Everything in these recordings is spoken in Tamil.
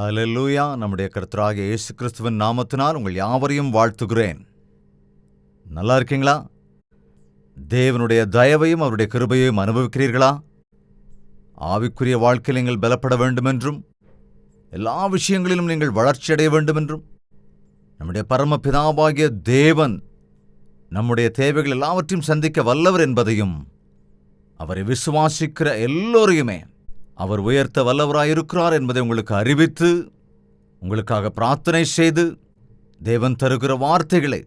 ஹல்லேலூயா. நம்முடைய கர்த்தராகிய இயேசு கிறிஸ்துவின் நாமத்தினால் உங்கள் யாவரையும் வாழ்த்துகிறேன். நல்லா இருக்கீங்களா? தேவனுடைய தயவையும் அவருடைய கிருபையையும் அனுபவிக்கிறீர்களா? ஆவிக்குரிய வாழ்க்கையில் நீங்கள் பலப்பட வேண்டுமென்றும் எல்லா விஷயங்களிலும் நீங்கள் வளர்ச்சியடைய வேண்டுமென்றும் நம்முடைய பரமபிதாவாகிய தேவன் நம்முடைய தேவைகள் எல்லாவற்றையும் சந்திக்க வல்லவர் என்பதையும் அவரை விசுவாசிக்கிற எல்லோரையுமே அவர் உயர்த்த வல்லவராயிருக்கிறார் என்பதை உங்களுக்கு அறிவித்து உங்களுக்காக பிரார்த்தனை செய்து தேவன் தருகிற வார்த்தைகளை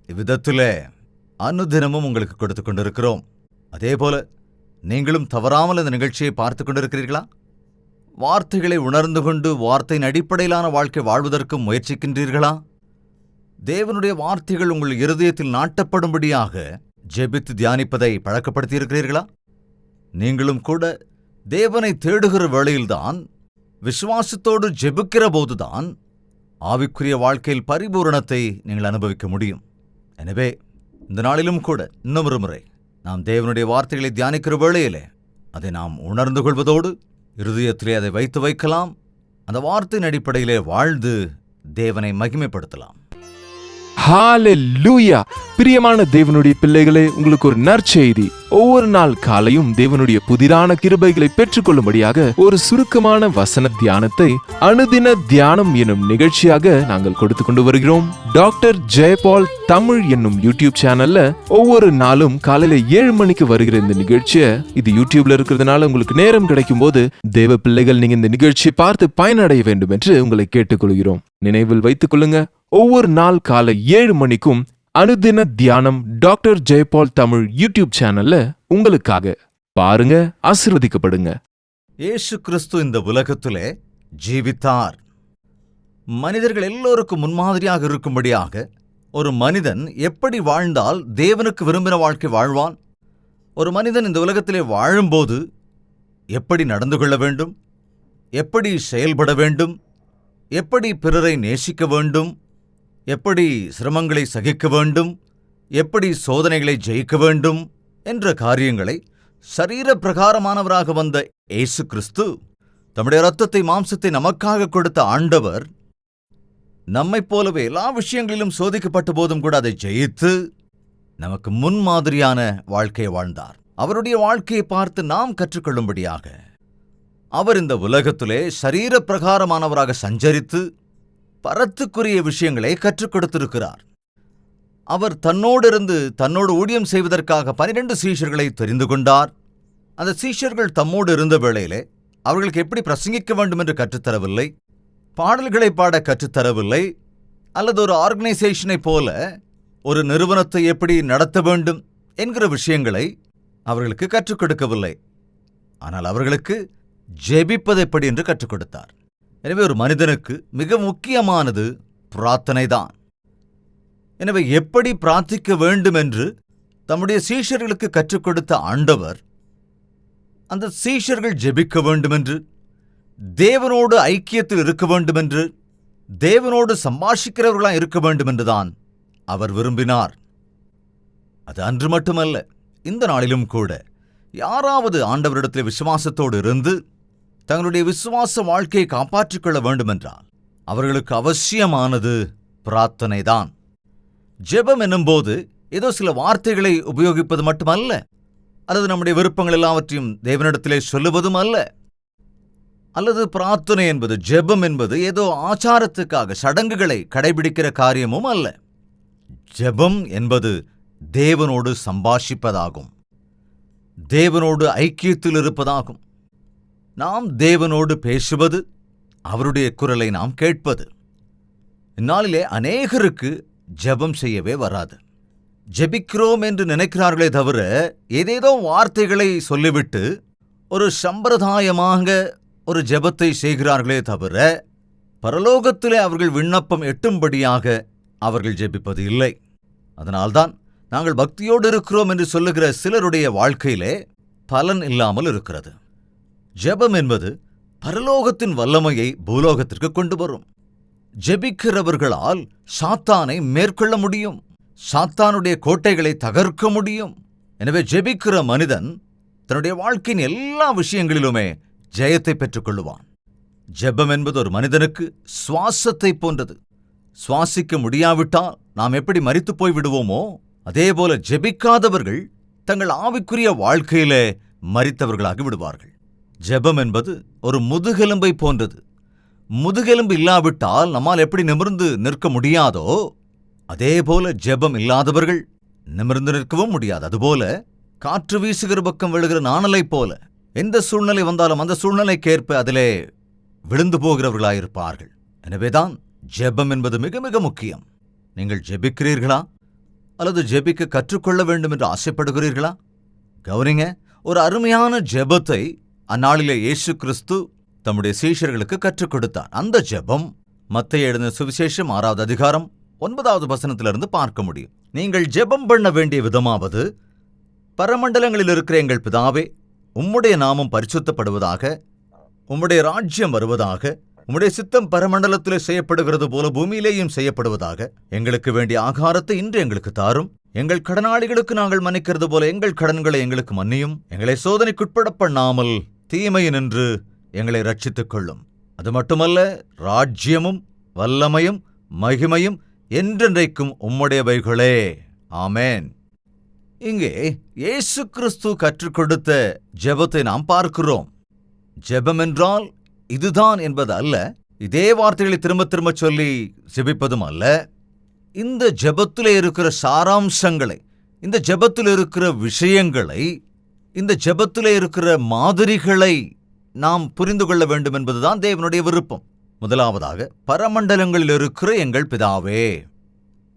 இவ்விதத்திலே அனுதினமும் உங்களுக்கு கொடுத்து கொண்டிருக்கிறோம். அதேபோல நீங்களும் தவறாமல் இந்த நிகழ்ச்சியை பார்த்து கொண்டிருக்கிறீர்களா? வார்த்தைகளை உணர்ந்து கொண்டு வார்த்தையின் அடிப்படையிலான வாழ்க்கை வாழ்வதற்கு முயற்சிக்கின்றீர்களா? தேவனுடைய வார்த்தைகள் உங்கள் இருதயத்தில் நாட்டப்படும்படியாக ஜெபித்து தியானிப்பதை பழக்கப்படுத்தியிருக்கிறீர்களா? நீங்களும் கூட தேவனை தேடுகிற வேளையில்தான், விசுவாசத்தோடு ஜெபிக்கிற போதுதான் ஆவிக்குரிய வாழ்க்கையில் பரிபூரணத்தை நீங்கள் அனுபவிக்க முடியும். எனவே இந்த நாளிலும் கூட இன்னொரு முறை நாம் தேவனுடைய வார்த்தைகளை தியானிக்கிற வேளையிலே அதை நாம் உணர்ந்து கொள்வதோடு இருதயத்திலே அதை வைத்து வைக்கலாம். அந்த வார்த்தையின் அடிப்படையிலே வாழ்ந்து தேவனை மகிமைப்படுத்தலாம். ஹல்லேலூயா! பிரியமான தேவனுடைய பிள்ளைகளே, உங்களுக்கு ஒரு நற்செய்தி. ஒவ்வொரு நாள் காலையும் தேவனுடைய புதிரான கிருபைகளை பெற்றுக்கொள்ளும்படியாக ஒரு சுருக்கமான வசன தியானத்தை அனுதின தியானம் என்னும் நிகழ்ச்சியாக நாங்கள் கொடுத்து கொண்டு வருகிறோம். டாக்டர் ஜெயபால் தமிழ் என்னும் யூடியூப் சேனல்ல ஒவ்வொரு நாளும் காலையில 7 மணிக்கு வருகிற இந்த நிகழ்ச்சியை, இது யூடியூப்ல இருக்கிறதுனால உங்களுக்கு நேரம் கிடைக்கும் போது தேவ பிள்ளைகள் நீங்க இந்த நிகழ்ச்சியை பார்த்து பயனடைய வேண்டும் என்று உங்களை கேட்டுக்கொள்கிறோம். நினைவில் வைத்துக் கொள்ளுங்க, ஒவ்வொரு நாள் காலை 7 மணிக்கும் அனுதின தியானம் டாக்டர் ஜெயபால் தமிழ் யூடியூப் சேனல்ல உங்களுக்காக பாருங்க, ஆசீர்வதிக்கப்படுங்க. இயேசு கிறிஸ்து இந்த உலகத்திலே ஜீவித்தார். மனிதர்கள் எல்லோருக்கும் முன்மாதிரியாக இருக்கும்படியாக ஒரு மனிதன் எப்படி வாழ்ந்தால் தேவனுக்கு விரும்பின வாழ்க்கை வாழ்வான், ஒரு மனிதன் இந்த உலகத்திலே வாழும்போது எப்படி நடந்து கொள்ள வேண்டும், எப்படி செயல்பட வேண்டும், எப்படி பிறரை நேசிக்க வேண்டும், எப்படி சிரமங்களை சகிக்க வேண்டும், எப்படி சோதனைகளை ஜெயிக்க வேண்டும் என்ற காரியங்களை சரீர பிரகாரமானவராக வந்த இயேசு கிறிஸ்து, தம்முடைய இரத்தத்தை மாம்சத்தை நமக்காக கொடுத்த ஆண்டவர், நம்மைப் போலவே எல்லா விஷயங்களிலும் சோதிக்கப்பட்ட போதும் கூட அதை ஜெயித்து நமக்கு முன்மாதிரியான வாழ்க்கையை வாழ்ந்தார். அவருடைய வாழ்க்கையை பார்த்து நாம் கற்றுக்கொள்ளும்படியாக அவர் இந்த உலகத்திலே சரீர பிரகாரமானவராக சஞ்சரித்து பரத்துக்குரிய விஷயங்களை கற்றுக் கொடுத்திருக்கிறார். அவர் தன்னோடு ஊழியம் செய்வதற்காக 12 சீஷர்களை தெரிந்து கொண்டார். அந்த சீஷர்கள் தம்மோடு இருந்த வேளையிலே அவர்களுக்கு எப்படி பிரசங்கிக்க வேண்டும் என்று கற்றுத்தரவில்லை, பாடல்களை பாட கற்றுத்தரவில்லை, அல்லது ஒரு ஆர்கனைசேஷனை போல ஒரு நிறுவனத்தை எப்படி நடத்த வேண்டும் என்கிற விஷயங்களை அவர்களுக்கு கற்றுக் கொடுக்கவில்லை. ஆனால் அவர்களுக்கு ஜெபிப்பது எப்படி என்று கற்றுக் கொடுத்தார். எனவே ஒரு மனிதனுக்கு மிக முக்கியமானது பிரார்த்தனைதான். எனவே எப்படி பிரார்த்திக்க வேண்டும் என்று தம்முடைய சீஷர்களுக்கு கற்றுக் கொடுத்த ஆண்டவர், அந்த சீஷர்கள் ஜெபிக்க வேண்டுமென்று, தேவனோடு ஐக்கியத்தில் இருக்க வேண்டுமென்று, தேவனோடு சம்பாஷிக்கிறவர்களாக இருக்க வேண்டுமென்றுதான் அவர் விரும்பினார். அது அன்று மட்டுமல்ல, இந்த நாளிலும் கூட யாராவது ஆண்டவரிடத்தில் விசுவாசத்தோடு இருந்து தங்களுடைய விசுவாச வாழ்க்கையை காப்பாற்றிக் கொள்ள வேண்டுமென்றால் அவர்களுக்கு அவசியமானது பிரார்த்தனைதான். ஜெபம் என்னும்போது ஏதோ சில வார்த்தைகளை உபயோகிப்பது மட்டுமல்ல, அல்லது நம்முடைய விருப்பங்கள் எல்லாவற்றையும் தேவனிடத்திலே சொல்லுவதும் அல்ல, அல்லது பிரார்த்தனை என்பது, ஜெபம் என்பது ஏதோ ஆச்சாரத்துக்காக சடங்குகளை கடைபிடிக்கிற காரியமும் அல்ல. ஜெபம் என்பது தேவனோடு சம்பாஷிப்பதாகும், தேவனோடு ஐக்கியத்தில் இருப்பதாகும். நாம் தேவனோடு பேசுவது, அவருடைய குரலை நாம் கேட்பது. இந்நாளிலே அநேகருக்கு ஜெபம் செய்யவே வராது. ஜெபிக்கிறோம் என்று நினைக்கிறார்களே தவிர ஏதேதோ வார்த்தைகளை சொல்லிவிட்டு ஒரு சம்பிரதாயமாக ஒரு ஜெபத்தை செய்கிறார்களே தவிர பரலோகத்திலே அவர்கள் விண்ணப்பம் எட்டும்படியாக அவர்கள் ஜெபிப்பது இல்லை. அதனால்தான் நாங்கள் பக்தியோடு இருக்கிறோம் என்று சொல்லுகிற சிலருடைய வாழ்க்கையிலே பலன் இல்லாமல் இருக்கிறது. ஜெபம் என்பது பரலோகத்தின் வல்லமையை பூலோகத்திற்கு கொண்டு வரும். ஜெபிக்கிறவர்களால் சாத்தானை மேற்கொள்ள முடியும், சாத்தானுடைய கோட்டைகளை தகர்க்க முடியும். எனவே ஜெபிக்கிற மனிதன் தன்னுடைய வாழ்க்கையின் எல்லா விஷயங்களிலுமே ஜெயத்தை பெற்றுக் கொள்ளுவான். ஜெபம் என்பது ஒரு மனிதனுக்கு சுவாசத்தை போன்றது. சுவாசிக்க முடியாவிட்டால் நாம் எப்படி மரித்துப் போய் விடுவோமோ, அதேபோல ஜெபிக்காதவர்கள் தங்கள் ஆவிக்குரிய வாழ்க்கையிலே மரித்தவர்களாகி விடுவார்கள். ஜெபம் என்பது ஒரு முதுகெலும்பை போன்றது. முதுகெலும்பு இல்லாவிட்டால் நம்மால் எப்படி நிமிர்ந்து நிற்க முடியாதோ, அதேபோல ஜெபம் இல்லாதவர்கள் நிமிர்ந்து நிற்கவும் முடியாது. அதுபோல காற்று வீசுகிற பக்கம் விழுகிற நாணலை போல எந்த சூழ்நிலை வந்தாலும் அந்த சூழ்நிலைக்கேற்ப அதிலே விழுந்து போகிறவர்களாயிருப்பார்கள். எனவேதான் ஜெபம் என்பது மிக மிக முக்கியம். நீங்கள் ஜெபிக்கிறீர்களா அல்லது ஜெபிக்க கற்றுக்கொள்ள வேண்டும் என்று ஆசைப்படுகிறீர்களா? கவனிங்க, ஒரு அருமையான ஜெபத்தை அந்நாளிலே இயேசு கிறிஸ்து தம்முடைய சீஷர்களுக்கு கற்றுக் கொடுத்தார். அந்த ஜெபம் மத்தேயு எழுதின சுவிசேஷம் 6வது அதிகாரம் 9வது வசனத்திலிருந்து பார்க்க முடியும். நீங்கள் ஜெபம் பண்ண வேண்டிய விதமாவது, பரமண்டலங்களில் இருக்கிற எங்கள் பிதாவே, உம்முடைய நாமம் பரிசுத்தப்படுவதாக, உம்முடைய ராஜ்யம் வருவதாக, உம்முடைய சித்தம் பரமண்டலத்திலே செய்யப்படுகிறது போல பூமியிலேயும் செய்யப்படுவதாக. எங்களுக்கு வேண்டிய ஆகாரத்தை இன்று எங்களுக்கு தாரும். எங்கள் கடனாளிகளுக்கு நாங்கள் மன்னிக்கிறது போல எங்கள் கடன்களை எங்களுக்கு மன்னியும். எங்களை சோதனைக்குட்பட பண்ணாமல் தீமையினின்று எங்களை ரட்சித்துக் கொள்ளும். அது மட்டுமல்ல, ராஜ்யமும் வல்லமையும் மகிமையும் என்றென்றைக்கும் உம்முடையவைகளே. ஆமென். இங்கே இயேசு கிறிஸ்து கற்றுக் கொடுத்த ஜெபத்தை நாம் பார்க்கிறோம். ஜெபம் என்றால் இதுதான் என்பது அல்ல. இதே வார்த்தைகளை திரும்ப திரும்ப சொல்லி ஜெபிப்பதும் அல்ல. இந்த ஜெபத்திலே இருக்கிற சாராம்சங்களை, இந்த ஜெபத்தில் இருக்கிற விஷயங்களை, இந்த ஜெபத்திலே இருக்கிற மாதிரிகளை நாம் புரிந்து கொள்ள வேண்டும் என்பதுதான் தேவனுடைய விருப்பம். முதலாவதாக, பரமண்டலங்களில் இருக்கிற எங்கள் பிதாவே.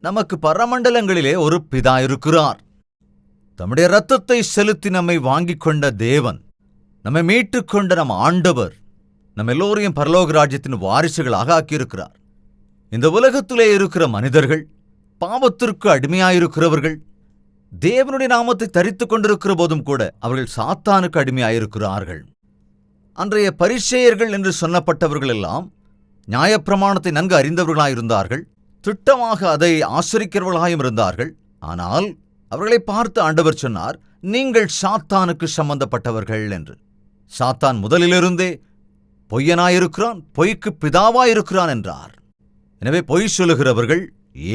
நமக்கு பரமண்டலங்களிலே ஒரு பிதா இருக்கிறார். தம்முடைய இரத்தத்தை செலுத்தி நம்மை வாங்கிக் கொண்ட தேவன், நம்மை மீட்டுக் கொண்ட நம் ஆண்டவர், நம்ம எல்லோரையும் பரலோக ராஜ்யத்தின் வாரிசுகளாக ஆக்கியிருக்கிறார். இந்த உலகத்திலே இருக்கிற மனிதர்கள், பாவத்திற்கு அடிமையாயிருக்கிறவர்கள், தேவனுடைய நாமத்தை தரித்துக் கொண்டிருக்கிற போதும் கூட அவர்கள் சாத்தானுக்கு அடிமையாயிருக்கிறார்கள். அன்றைய பரிசேயர்கள் என்று சொல்லப்பட்டவர்கள் எல்லாம் நியாயப்பிரமாணத்தை நன்கு அறிந்தவர்களாயிருந்தார்கள். திட்டமாக அதை ஆசரிக்கிறவர்களாயும் இருந்தார்கள். ஆனால் அவர்களை பார்த்து ஆண்டவர் சொன்னார், நீங்கள் சாத்தானுக்கு சம்பந்தப்பட்டவர்கள் என்று. சாத்தான் முதலிலிருந்தே பொய்யனாயிருக்கிறான், பொய்க்கு பிதாவாயிருக்கிறான் என்றார். எனவே பொய் சொல்லுகிறவர்கள்,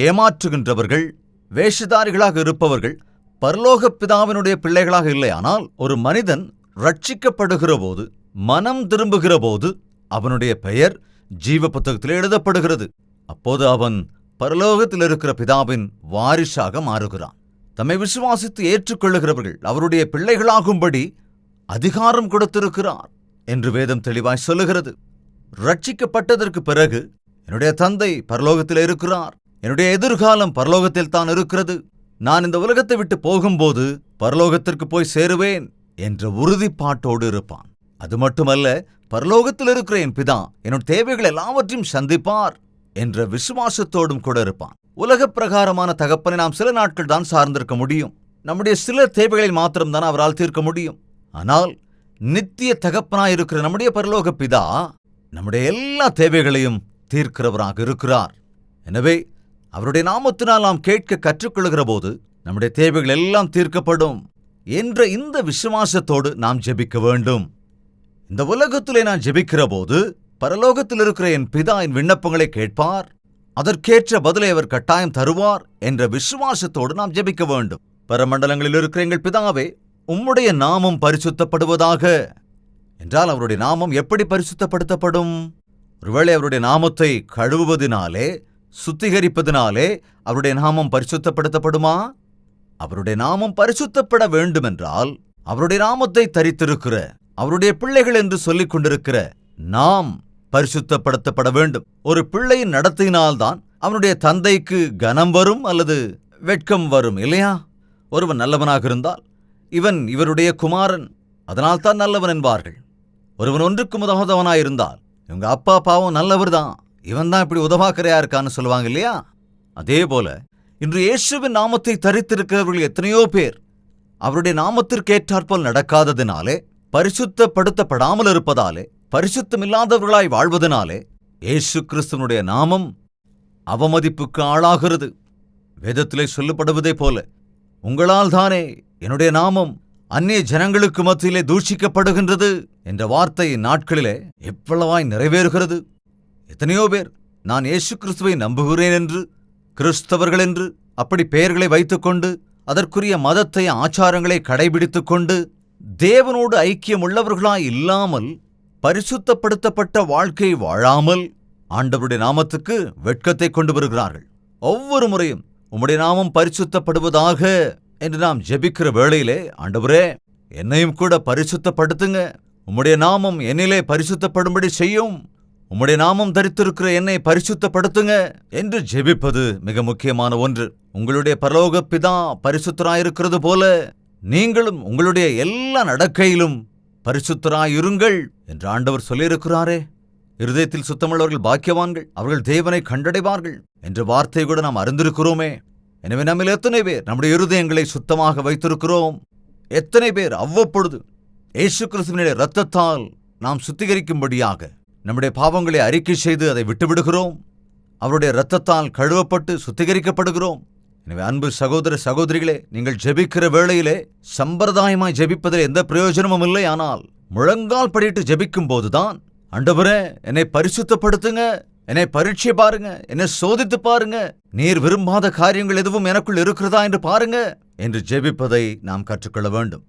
ஏமாற்றுகின்றவர்கள், வேஷதாரிகளாக இருப்பவர்கள் பரலோக பிதாவினுடைய பிள்ளைகளாக இல்லை. ஆனால் ஒரு மனிதன் ரட்சிக்கப்படுகிற போது, மனம் திரும்புகிற போது அவனுடைய பெயர் ஜீவ புத்தகத்தில் எழுதப்படுகிறது. அப்போது அவன் பரலோகத்தில் இருக்கிற பிதாவின் வாரிசாக மாறுகிறான். தம்மை விசுவாசித்து ஏற்றுக்கொள்ளுகிறவர்கள் அவருடைய பிள்ளைகளாகும்படி அதிகாரம் கொடுத்திருக்கிறார் என்று வேதம் தெளிவாய் சொல்லுகிறது. ரட்சிக்கப்பட்டதற்கு பிறகு என்னுடைய தந்தை பரலோகத்தில் இருக்கிறார், என்னுடைய எதிர்காலம் பரலோகத்தில் தான் இருக்கிறது, நான் இந்த உலகத்தை விட்டு போகும்போது பரலோகத்திற்கு போய் சேருவேன் என்ற உறுதிப்பாட்டோடு இருப்பான். அது மட்டுமல்ல, பரலோகத்தில் இருக்கிற என் பிதா என்னுடைய தேவைகள் எல்லாவற்றையும் சந்திப்பார் என்ற விசுவாசத்தோடும் கூட இருப்பான். உலக பிரகாரமான தகப்பனை நாம் சில நாட்கள் தான் சார்ந்திருக்க முடியும். நம்முடைய சில தேவைகளை மாத்திரம்தான் அவரால் தீர்க்க முடியும். ஆனால் நித்திய தகப்பனாயிருக்கிற நம்முடைய பரலோக பிதா நம்முடைய எல்லா தேவைகளையும் தீர்க்கிறவராக இருக்கிறார். எனவே அவருடைய நாமத்தினால் நாம் கேட்க கற்றுக்கொள்கிற போது நம்முடைய தேவைகள் எல்லாம் தீர்க்கப்படும் என்ற இந்த விசுவாசத்தோடு நாம் ஜெபிக்க வேண்டும். இந்த உலகத்திலே நான் ஜெபிக்கிற போது பரலோகத்தில் இருக்கிற என் பிதா என் விண்ணப்பங்களை கேட்பார், அதற்கேற்ற பதிலை அவர் கட்டாயம் தருவார் என்ற விசுவாசத்தோடு நாம் ஜெபிக்க வேண்டும். பரமண்டலங்களில் இருக்கிற எங்கள் பிதாவே, உம்முடைய நாமம் பரிசுத்தப்படுவதாக என்றால் அவருடைய நாமம் எப்படி பரிசுத்தப்படுத்தப்படும்? ஒருவேளை அவருடைய நாமத்தை கழுவுவதினாலே, சுத்திகரிப்பதினாலே அவருடைய நாமம் பரிசுத்தப்படுத்தப்படுமா? அவருடைய நாமம் பரிசுத்தப்பட வேண்டுமென்றால் அவருடைய நாமத்தை தரித்திருக்கிற அவருடைய பிள்ளைகள் என்று சொல்லிக் கொண்டிருக்கிற நாம் பரிசுத்தப்படுத்தப்பட வேண்டும். ஒரு பிள்ளையின் நடத்தையினால்தான் அவனுடைய தந்தைக்கு கனம் வரும் அல்லது வெட்கம் வரும், இல்லையா? ஒருவன் நல்லவனாக இருந்தால் இவன் இவருடைய குமாரன், அதனால்தான் நல்லவன் என்பார்கள். ஒருவன் ஒன்றுக்கும் உதவாதவனாயிருந்தால் இவங்க அப்பா பாவம் நல்லவர் தான், இவன் தான் இப்படி உதவாக்கரையா இருக்கான்னு சொல்லுவாங்க, இல்லையா? அதே போல இன்று இயேசுவின் நாமத்தை தரித்திருக்கிறவர்கள் எத்தனையோ பேர் அவருடைய நாமத்திற்கேற்றாற்போல் நடக்காததினாலே, பரிசுத்தப்படுத்தப்படாமல் இருப்பதாலே, பரிசுத்தமில்லாதவர்களாய் வாழ்வதனாலே இயேசு கிறிஸ்துவனுடைய நாமம் அவமதிப்புக்கு ஆளாகிறது. வேதத்திலே சொல்லப்படுவதே போல, உங்களால் தானே என்னுடைய நாமம் அந்நிய ஜனங்களுக்கு மத்தியிலே தூஷிக்கப்படுகின்றது என்ற வார்த்தை நாட்களிலே எவ்வளவாய் நிறைவேறுகிறது. எத்தனையோ பேர் நான் இயேசு கிறிஸ்துவை நம்புகிறேன் என்று, கிறிஸ்தவர்கள் என்று அப்படி பெயர்களை வைத்துக்கொண்டு அதற்குரிய மதத்தை ஆச்சாரங்களை கடைபிடித்துக் கொண்டு தேவனோடு ஐக்கியம் உள்ளவர்களாய் இல்லாமல் பரிசுத்தப்படுத்தப்பட்ட வாழ்க்கையை வாழாமல் ஆண்டவருடைய நாமத்துக்கு வெட்கத்தை கொண்டு வருகிறார்கள். ஒவ்வொரு முறையும் உம்முடைய நாமம் பரிசுத்தப்படுவதாக என்று நாம் ஜெபிக்கிற வேளையிலே, ஆண்டவரே என்னையும் கூட பரிசுத்தப்படுத்துங்க, உம்முடைய நாமம் என்னிலே பரிசுத்தப்படும்படி செய்யும், உம்முடைய நாமம் தரித்திருக்கிற என்னை பரிசுத்தப்படுத்துங்க என்று ஜெபிப்பது மிக முக்கியமான ஒன்று. உங்களுடைய பரலோக பிதா பரிசுத்தராயிருக்கிறது போல நீங்களும் உங்களுடைய எல்லா நடக்கையிலும் பரிசுத்தராயிருங்கள் என்று ஆண்டவர் சொல்லியிருக்கிறாரே. இருதயத்தில் சுத்தமுள்ளவர்கள் பாக்கியவான்கள், அவர்கள் தேவனை கண்டடைவார்கள் என்ற வார்த்தையை கூட நாம் அறிந்திருக்கிறோமே. எனவே நம்மில் எத்தனை பேர் நம்முடைய இருதயங்களை சுத்தமாக வைத்திருக்கிறோம்? எத்தனை பேர் அவ்வப்பொழுது இயேசு கிறிஸ்துவினுடைய இரத்தத்தால் நாம் சுத்திகரிக்கும்படியாக நம்முடைய பாவங்களை அறிக்கை செய்து அதை விட்டுவிடுகிறோம்? அவருடைய இரத்தத்தால் கழுவப்பட்டு சுத்திகரிக்கப்படுகிறோம். எனவே அன்பு சகோதர சகோதரிகளே, நீங்கள் ஜெபிக்கிற வேளையிலே சம்பிரதாயமாய் ஜெபிப்பதில் எந்த பிரயோஜனமும் இல்லை. ஆனால் முழங்கால் படிட்டு ஜெபிக்கும் போதுதான், ஆண்டவரே என்னை பரிசுத்தப்படுத்துங்க, என்னை பரீட்சை பாருங்க, என்னை சோதித்து பாருங்க, நீர் விரும்பாத காரியங்கள் எதுவும் எனக்குள் இருக்கிறதா என்று பாருங்க என்று ஜெபிப்பதை நாம் கற்றுக்கொள்ள வேண்டும்.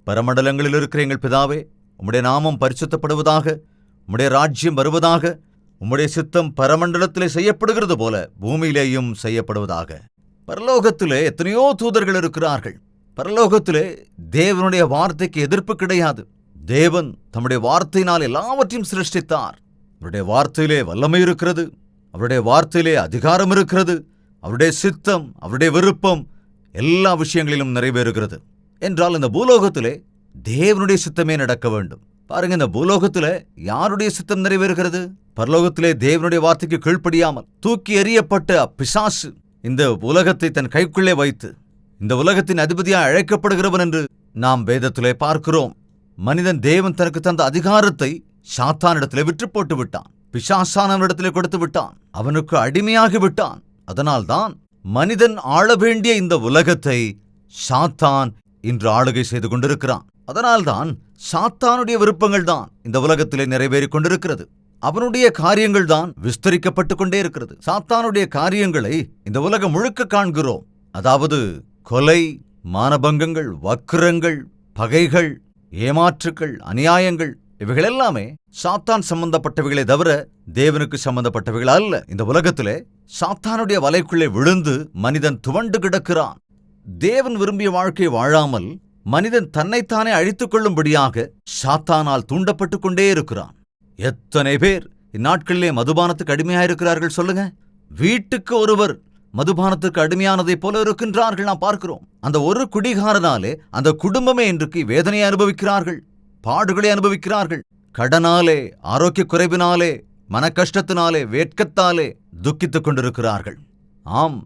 பரமண்டலங்களில் இருக்கிற எங்கள் பிதாவே, உம்முடைய நாமம் பரிசுத்தப்படுவதாக, உம்முடைய ராஜ்யம் வருவதாக, உம்முடைய சித்தம் பரமண்டலத்திலே செய்யப்படுகிறது போல பூமியிலேயும் செய்யப்படுவதாக. பரலோகத்திலே எத்தனையோ தூதர்கள் இருக்கிறார்கள். பரலோகத்திலே தேவனுடைய வார்த்தைக்கு எதிர்ப்பு கிடையாது. தேவன் தம்முடைய வார்த்தையினால் எல்லாவற்றையும் சிருஷ்டித்தார். அவருடைய வார்த்தையிலே வல்லமை இருக்கிறது, அவருடைய வார்த்தையிலே அதிகாரம் இருக்கிறது, அவருடைய சித்தம், அவருடைய விருப்பம் எல்லா விஷயங்களிலும் நிறைவேறுகிறது. என்றால் இந்த பூலோகத்திலே தேவனுடைய சித்தமே நடக்க வேண்டும். பாருங்க, இந்த பூலோகத்திலே யாருடைய சித்தம் நிறைவேறுகிறது? பரலோகத்திலே தேவனுடைய வார்த்தைக்கு கீழ்ப்படியாமல் தூக்கி எறியப்பட்ட பிசாசு இந்த உலகத்தை தன் கைக்குள்ளே வைத்து இந்த உலகத்தின் அதிபதியாக அழைக்கப்படுகிறவன் என்று நாம் வேதத்திலே பார்க்கிறோம். மனிதன் தேவன் தனக்கு தந்த அதிகாரத்தை சாத்தானிடத்திலே விற்று போட்டு விட்டான், பிசாசானவனிடத்திலே கொடுத்து விட்டான், அவனுக்கு அடிமையாகி விட்டான். அதனால்தான் மனிதன் ஆள வேண்டிய இந்த உலகத்தை சாத்தான் இன்று ஆளுகை செய்து கொண்டிருக்கிறான். அதனால்தான் சாத்தானுடைய விருப்பங்கள் தான் இந்த உலகத்திலே நிறைவேறிக் கொண்டிருக்கிறது. அவனுடைய காரியங்கள் தான் விஸ்தரிக்கப்பட்டுக் கொண்டே இருக்கிறது. சாத்தானுடைய காரியங்களை இந்த உலகம் முழுக்க காண்கிறோம். அதாவது கொலை, மானபங்கங்கள், வக்கிரங்கள், பகைகள், ஏமாற்றுக்கள், அநியாயங்கள், இவைகள் எல்லாமே சாத்தான் சம்பந்தப்பட்டவைகளை தவிர தேவனுக்கு சம்பந்தப்பட்டவைகள் அல்ல. இந்த உலகத்திலே சாத்தானுடைய வலைக்குள்ளே விழுந்து மனிதன் துவண்டு கிடக்கிறான். தேவன் விரும்பிய வாழ்க்கை வாழாமல் மனிதன் தன்னைத்தானே அழித்துக் கொள்ளும்படியாக சாத்தானால் தூண்டப்பட்டுக் கொண்டே இருக்கிறான். எத்தனை பேர் இந்நாட்களிலே மதுபானத்துக்கு அடிமையாயிருக்கிறார்கள் சொல்லுங்க. வீட்டுக்கு ஒருவர் மதுபானத்துக்கு அடிமையானதைப் போல இருக்கின்றார்கள். நாம் பார்க்கிறோம். அந்த ஒரு குடிகாரனாலே அந்த குடும்பமே இன்றைக்கு வேதனையை அனுபவிக்கிறார்கள், பாடுகளை அனுபவிக்கிறார்கள். கடனாலே, ஆரோக்கிய குறைவினாலே, மன கஷ்டத்தினாலே, வேட்கத்தாலே துக்கித்துக் கொண்டிருக்கிறார்கள். ஆம்,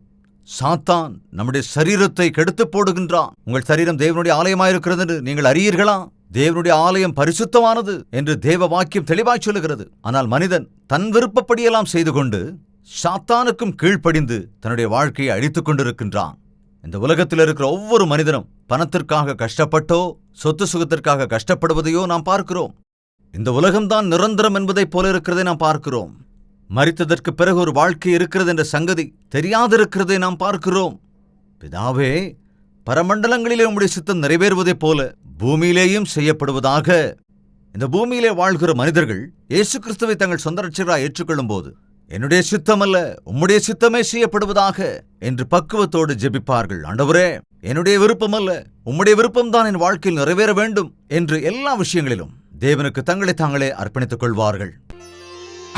சாத்தான் நம்முடைய சரீரத்தை கெடுத்து போடுகின்றான். உங்கள் சரீரம் தேவனுடைய ஆலயமாயிருக்கிறது என்று நீங்கள் அறியீர்களா? தேவனுடைய ஆலயம் பரிசுத்தமானது என்று தேவ வாக்கியம் தெளிவாய் சொல்லுகிறது. ஆனால் மனிதன் தன் விருப்பப்படியெல்லாம் செய்து கொண்டு சாத்தானுக்கும் கீழ்ப்படிந்து தன்னுடைய வாழ்க்கையை அழித்துக் கொண்டிருக்கின்றான். இந்த உலகத்தில் இருக்கிற ஒவ்வொரு மனிதனும் பணத்திற்காக கஷ்டப்பட்டோ சொத்து சுகத்திற்காக கஷ்டப்படுவதையோ நாம் பார்க்கிறோம். இந்த உலகம்தான் நிரந்தரம் என்பதைப் போல இருக்கிறதை நாம் பார்க்கிறோம். மரித்ததற்கு பிறகு ஒரு வாழ்க்கை இருக்கிறது என்ற சங்கதி தெரியாதிருக்கிறதை நாம் பார்க்கிறோம். பிதாவே, பரமண்டலங்களிலே உம்முடைய சித்தம் நிறைவேறுவதைப் போல பூமியிலேயும் செய்யப்படுவதாக. இந்த பூமியிலே வாழ்கிற மனிதர்கள் இயேசு கிறிஸ்துவை தங்கள் சொந்த ரட்சகராய் ஏற்றுக்கொள்ளும் போது, என்னுடைய சித்தம் அல்ல உம்முடைய சித்தமே செய்யப்படுவதாக என்று பக்குவத்தோடு ஜெபிப்பார்கள். ஆண்டவரே, என்னுடைய விருப்பம் அல்ல உம்முடைய விருப்பம்தான் என் வாழ்க்கையில் நிறைவேற வேண்டும் என்று எல்லா விஷயங்களிலும் தேவனுக்கு தங்களை தாங்களே அர்ப்பணித்துக் கொள்வார்கள்.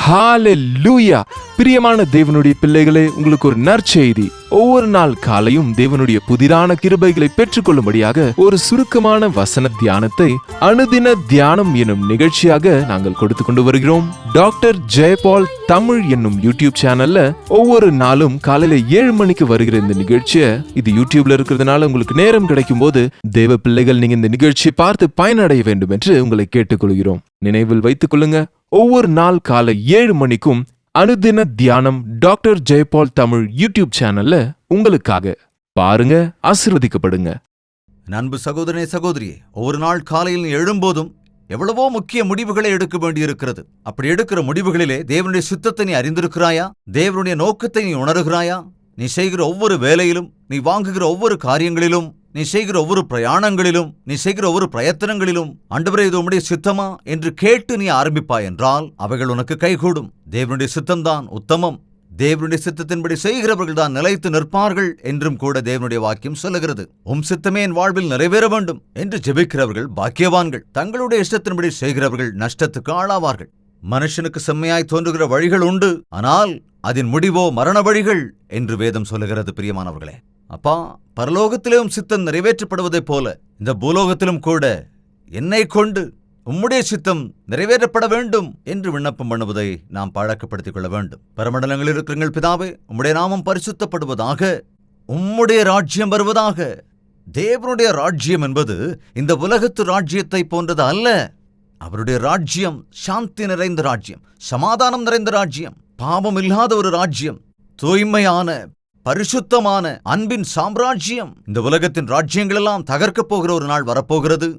ஹalleluya! பிரியமான தேவனுடைய பிள்ளைகளே, உங்களுக்கு ஒரு நற்செய்தி. ஒவ்வொரு நாள் காலையும் தேவனுடைய புதிரான கிருபைகளை பெற்றுக்கொள்ளும்படியாக ஒரு சுருக்கமான வசன தியானத்தை அனுதின தியானம் என்னும் நிகழ்ச்சியாக நாங்கள் கொடுத்து கொண்டு வருகிறோம். டாக்டர் ஜெயபால் தமிழ் என்னும் யூடியூப் சேனல்ல ஒவ்வொரு நாளும் காலையில 7 மணிக்கு வருகிற இந்த நிகழ்ச்சியை, இது யூடியூப்ல இருக்கிறதுனால உங்களுக்கு நேரம் கிடைக்கும் போது தேவ பிள்ளைகள் நீங்க இந்த நிகழ்ச்சியை பார்த்து பயனடைய வேண்டும் என்று உங்களை கேட்டுக்கொள்கிறோம். நினைவில் வைத்துக் கொள்ளுங்க, ஒவ்வொரு நாள் காலை 7 மணிக்கும் அனுதின தியானம் டாக்டர் ஜெயபால் தமிழ் யூடியூப் சேனல்ல உங்களுக்காக பாருங்க, ஆசீர்வதிக்கப்படுங்க. என் அன்பு சகோதரனே, சகோதரியே, ஒவ்வொரு நாள் காலையில் நீ எழும்போதும் எவ்வளவோ முக்கிய முடிவுகளை எடுக்க வேண்டியிருக்கிறது. அப்படி எடுக்கிற முடிவுகளிலே தேவனுடைய சித்தத்தை நீ அறிந்திருக்கிறாயா? தேவனுடைய நோக்கத்தை நீ உணர்கிறாயா? நீ செய்கிற ஒவ்வொரு வேலையிலும், நீ வாங்குகிற ஒவ்வொரு காரியங்களிலும், நீ செய்கிற ஒவ்வொரு பிரயாணங்களிலும், நீ செய்கிற ஒவ்வொரு பிரயத்தனங்களிலும் ஆண்டவரே இது உம்முடைய சித்தமா என்று கேட்டு நீ ஆரம்பிப்பாய் என்றால் அவைகள் உனக்கு கைகூடும். தேவனுடைய சித்தம்தான் உத்தமம். தேவனுடைய சித்தத்தின்படி செய்கிறவர்கள் தான் நிலைத்து நிற்பார்கள் என்றும் கூட தேவனுடைய வாக்கியம் சொல்லுகிறது. உம் சித்தமே என் வாழ்வில் நிறைவேற வேண்டும் என்று ஜெபிக்கிறவர்கள் பாக்கியவான்கள். தங்களுடைய இஷ்டத்தின்படி செய்கிறவர்கள் நஷ்டத்துக்கு ஆளாவார்கள். மனுஷனுக்கு செம்மையாய் தோன்றுகிற வழிகள் உண்டு, ஆனால் அதன் முடிவோ மரண வழிகள் என்று வேதம் சொல்லுகிறது. பிரியமானவர்களே, அப்பா, பரலோகத்திலும் சித்தம் நிறைவேற்றப்படுவதைப் போல இந்த பூலோகத்திலும் கூட என்னை கொண்டு உம்முடைய சித்தம் நிறைவேற்றப்பட வேண்டும் என்று விண்ணப்பம் பண்ணுவதை நாம் பழக்கப்படுத்திக் கொள்ள வேண்டும். பரமண்டலங்களில் இருக்கிற பிதாவே, உம்முடைய நாமம் பரிசுத்தப்படுவதாக, உம்முடைய ராஜ்யம் வருவதாக. தேவனுடைய ராஜ்யம் என்பது இந்த உலகத்து ராஜ்யத்தை போன்றது அல்ல. அவருடைய ராஜ்யம் சாந்தி நிறைந்த ராஜ்யம், சமாதானம் நிறைந்த ராஜ்யம், பாவம் இல்லாத ஒரு ராஜ்யம், தூய்மையான பரிசுத்தமான அன்பின் சாம்ராஜ்யம். இந்த உலகத்தின் ராஜ்யங்கள் எல்லாம் தகர்க்கப் போகிற ஒரு நாள் வரப்போகிறது.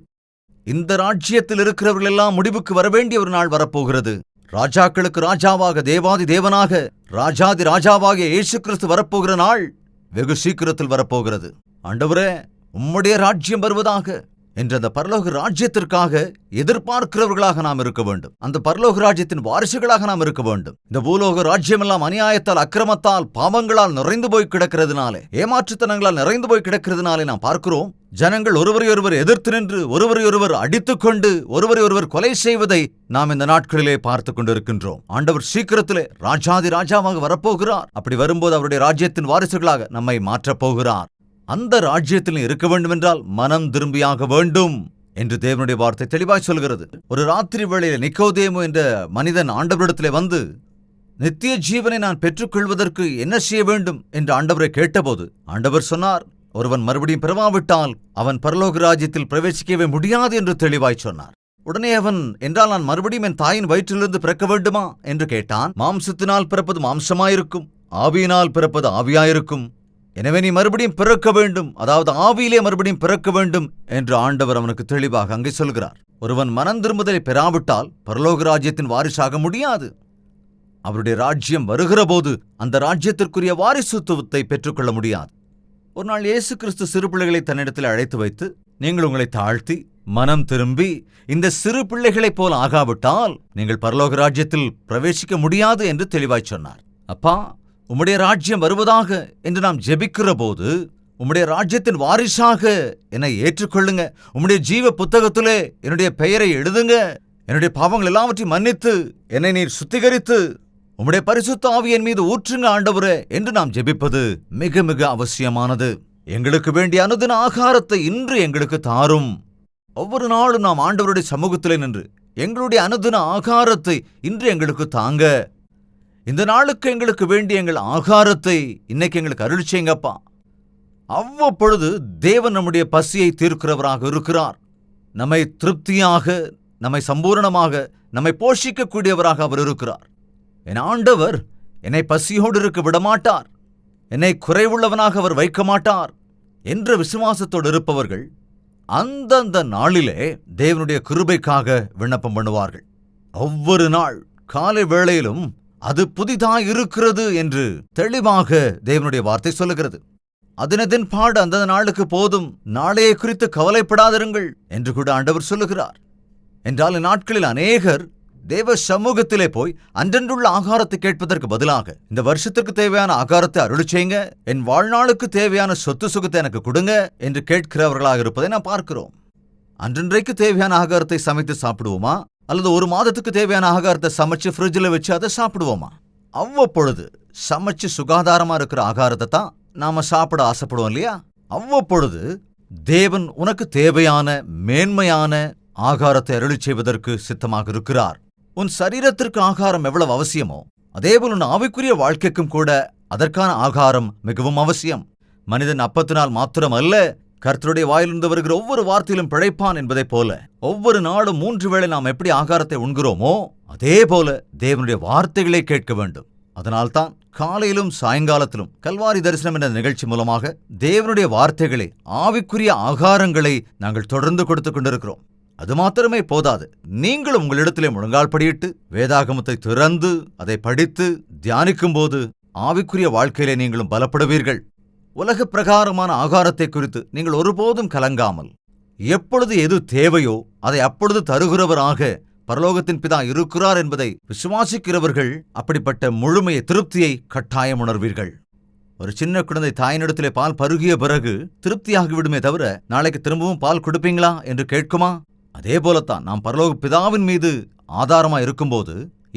இந்த ராஜ்யத்தில் இருக்கிறவர்கள் எல்லாம் முடிவுக்கு வரவேண்டிய ஒரு நாள் வரப்போகிறது. ராஜாக்களுக்கு ராஜாவாக, தேவாதி தேவனாக, ராஜாதி ராஜாவாகிய இயேசு கிறிஸ்து வரப்போகிற நாள் வெகு சீக்கிரத்தில் வரப்போகிறது. ஆண்டவரே, உம்முடைய ராஜ்யம் வருவதாக என்ற அந்த பரலோக ராஜ்யத்திற்காக எதிர்பார்க்கிறவர்களாக நாம் இருக்க வேண்டும். அந்த பரலோக ராஜ்யத்தின் வாரிசுகளாக நாம் இருக்க வேண்டும். இந்த பூலோக ராஜ்யமெல்லாம் அநியாயத்தால், அக்கிரமத்தால், பாவங்களால் நிறைந்து போய் கிடக்கிறதுனாலே, ஏமாற்றுத்தனங்களால் நிறைந்து போய் கிடக்கிறதுனாலே நாம் பார்க்கிறோம், ஜனங்கள் ஒருவரையொருவர் எதிர்த்து நின்று ஒருவரையொருவர் அடித்துக்கொண்டு ஒருவரையொருவர் கொலை செய்வதை நாம் இந்த நாட்களிலே பார்த்து கொண்டிருக்கின்றோம். ஆண்டவர் சீக்கிரத்திலே ராஜாதி ராஜாவாக வரப்போகிறார். அப்படி வரும்போது அவருடைய ராஜ்யத்தின் வாரிசுகளாக நம்மை மாற்றப் போகிறார். அந்த ராஜ்யத்தில் இருக்க வேண்டுமென்றால் மனம் திரும்பியாக வேண்டும் என்று தேவனுடைய வார்த்தை தெளிவாய் சொல்கிறது. ஒரு ராத்திரி வேளையில் நிக்கோதேமு என்ற மனிதன் ஆண்டவரிடத்திலே வந்து, நித்திய ஜீவனை நான் பெற்றுக்கொள்வதற்கு என்ன செய்ய வேண்டும் என்று ஆண்டவரை கேட்டபோது ஆண்டவர் சொன்னார், ஒருவன் மறுபடியும் பிறவாவிட்டால் அவன் பரலோக ராஜ்யத்தில் பிரவேசிக்கவே முடியாது என்று தெளிவாய் சொன்னார். உடனே அவன், என்றால் நான் மறுபடியும் என் தாயின் வயிற்றிலிருந்து பிறக்க வேண்டுமா என்று கேட்டான். மாம்சத்தினால் பிறப்பது மாம்சமாயிருக்கும், ஆவியினால் பிறப்பது ஆவியாயிருக்கும். எனவே நீ மறுபடியும் பிறக்க வேண்டும், அதாவது ஆவியிலே மறுபடியும் பிறக்க வேண்டும் என்று ஆண்டவர் அவனுக்கு தெளிவாக அங்கே சொல்கிறார். ஒருவன் மனம் திரும்புதலை பெறாவிட்டால் பரலோக ராஜ்யத்தின் வாரிசாக முடியாது. அவருடைய ராஜ்யம் வருகிற போது அந்த ராஜ்யத்திற்குரிய வாரிசுத்துவத்தை பெற்றுக்கொள்ள முடியாது. ஒரு நாள் இயேசு கிறிஸ்து சிறு பிள்ளைகளை தன்னிடத்தில் அழைத்து வைத்து, நீங்கள் உங்களை தாழ்த்தி மனம் திரும்பி இந்த சிறு பிள்ளைகளைப் போல் ஆகாவிட்டால் நீங்கள் பரலோக ராஜ்யத்தில் பிரவேசிக்க முடியாது என்று தெளிவாய் சொன்னார். அப்பா, உம்முடைய ராஜ்யம் வருவதாக என்று நாம் ஜெபிக்கிற போது, உம்முடைய ராஜ்யத்தின் வாரிசாக என்னை ஏற்றுக்கொள்ளுங்க, உம்முடைய ஜீவ புத்தகத்திலே என்னுடைய பெயரை எழுதுங்க, என்னுடைய பாவங்கள் எல்லாவற்றையும் மன்னித்து என்னை நீர் சுத்திகரித்து உம்முடைய பரிசுத்த ஆவியின் மீது ஊற்றுங்க ஆண்டவரே என்று நாம் ஜெபிப்பது மிக மிக அவசியமானது. எங்களுக்கு வேண்டிய அனுதின ஆகாரத்தை இன்று எங்களுக்கு தாரும். ஒவ்வொரு நாளும் நாம் ஆண்டவருடைய சமூகத்திலே நின்று எங்களுடைய அனுதின ஆகாரத்தை இன்று எங்களுக்கு தாங்க. இந்த நாளுக்கு எங்களுக்கு வேண்டிய எங்கள் ஆகாரத்தை இன்னைக்கு எங்களுக்கு அருள் செய்யுங்கப்பா. அவ்வப்பொழுது தேவன் நம்முடைய பசியை தீர்க்கிறவராக இருக்கிறார். நம்மை திருப்தியாக, நம்மை சம்பூரணமாக, நம்மை போஷிக்கக்கூடியவராக அவர் இருக்கிறார். என் ஆண்டவர் என்னை பசியோடு இருக்க விடமாட்டார், என்னை குறைவுள்ளவனாக அவர் வைக்க மாட்டார் என்ற விசுவாசத்தோடு இருப்பவர்கள் அந்தந்த நாளிலே தேவனுடைய கிருபைக்காக விண்ணப்பம் பண்ணுவார்கள். ஒவ்வொரு நாள் காலை வேளையிலும் அது புதிதாய் இருக்கிறது என்று தெளிவாக தேவனுடைய வார்த்தை சொல்லுகிறது. அதனதின் பாடு அந்த நாளுக்கு போதும், நாளையை குறித்து கவலைப்படாதிருங்கள் என்று கூட ஆண்டவர் சொல்லுகிறார். என்றால் இந்நாட்களில் அநேகர் தேவ சமூகத்திலே போய் அன்றன்றுள்ள ஆகாரத்தை கேட்பதற்கு பதிலாக, இந்த வருஷத்திற்கு தேவையான ஆகாரத்தை அருள் செய்யுங்க, என் வாழ்நாளுக்கு தேவையான சொத்து சுகத்தை எனக்கு கொடுங்க என்று கேட்கிறவர்களாக இருப்பதை நாம் பார்க்கிறோம். அன்றன்றைக்கு தேவையான ஆகாரத்தை சமைத்து சாப்பிடுவோமா, அல்லது ஒரு மாதத்துக்கு தேவையான ஆகாரத்தை சமைச்சு ஃப்ரிட்ஜில் வச்சு அதை சாப்பிடுவோமா? அவ்வப்பொழுது சமைச்சு சுகாதாரமா இருக்கிற ஆகாரத்தை தான் நாம சாப்பிட ஆசைப்படுவோம் இல்லையா? அவ்வப்பொழுது தேவன் உனக்கு தேவையான மேன்மையான ஆகாரத்தை அருளி செய்வதற்கு சித்தமாக இருக்கிறார். உன் சரீரத்திற்கு ஆகாரம் எவ்வளவு அவசியமோ அதேபோல் உன் ஆவிக்குரிய வாழ்க்கைக்கும் கூட அதற்கான ஆகாரம் மிகவும் அவசியம். மனிதன் அப்பத்தினால் மாத்திரம் அல்ல, கர்த்தருடைய வாயிலிருந்து வருகிற ஒவ்வொரு வார்த்தையிலும் பிழைப்பான் என்பதைப் போல ஒவ்வொரு நாளும் 3 வேளை நாம் எப்படி ஆகாரத்தை உண்கிறோமோ அதே போல தேவனுடைய வார்த்தைகளை கேட்க வேண்டும். அதனால்தான் காலையிலும் சாயங்காலத்திலும் கல்வாரி தரிசனம் என்ற நிகழ்ச்சி மூலமாக தேவனுடைய வார்த்தைகளை, ஆவிக்குரிய ஆகாரங்களை நாங்கள் தொடர்ந்து கொடுத்துக் கொண்டிருக்கிறோம். அது மாத்திரமே போதாது, நீங்களும் உங்களிடத்திலே முழங்கால் படியிட்டு வேதாகமத்தை திறந்து அதை படித்து தியானிக்கும் போது ஆவிக்குரிய வாழ்க்கையிலே நீங்களும் பலப்படுவீர்கள். உலக பிரகாரமான ஆகாரத்தை குறித்து நீங்கள் ஒருபோதும் கலங்காமல், எப்பொழுது எது தேவையோ அதை அப்பொழுது தருகிறவராக பரலோகத்தின் பிதா இருக்கிறார் என்பதை விசுவாசிக்கிறவர்கள் அப்படிப்பட்ட முழுமையை, திருப்தியை கட்டாயம் உணர்வீர்கள். ஒரு சின்ன குழந்தை தாயினிடத்திலே பால் பருகிய பிறகு திருப்தியாகிவிடுமே தவிர நாளைக்கு திரும்பவும் பால் கொடுப்பீங்களா என்று கேட்குமா? அதே போலத்தான் நாம் பரலோக பிதாவின் மீது ஆதாரமா இருக்கும்போது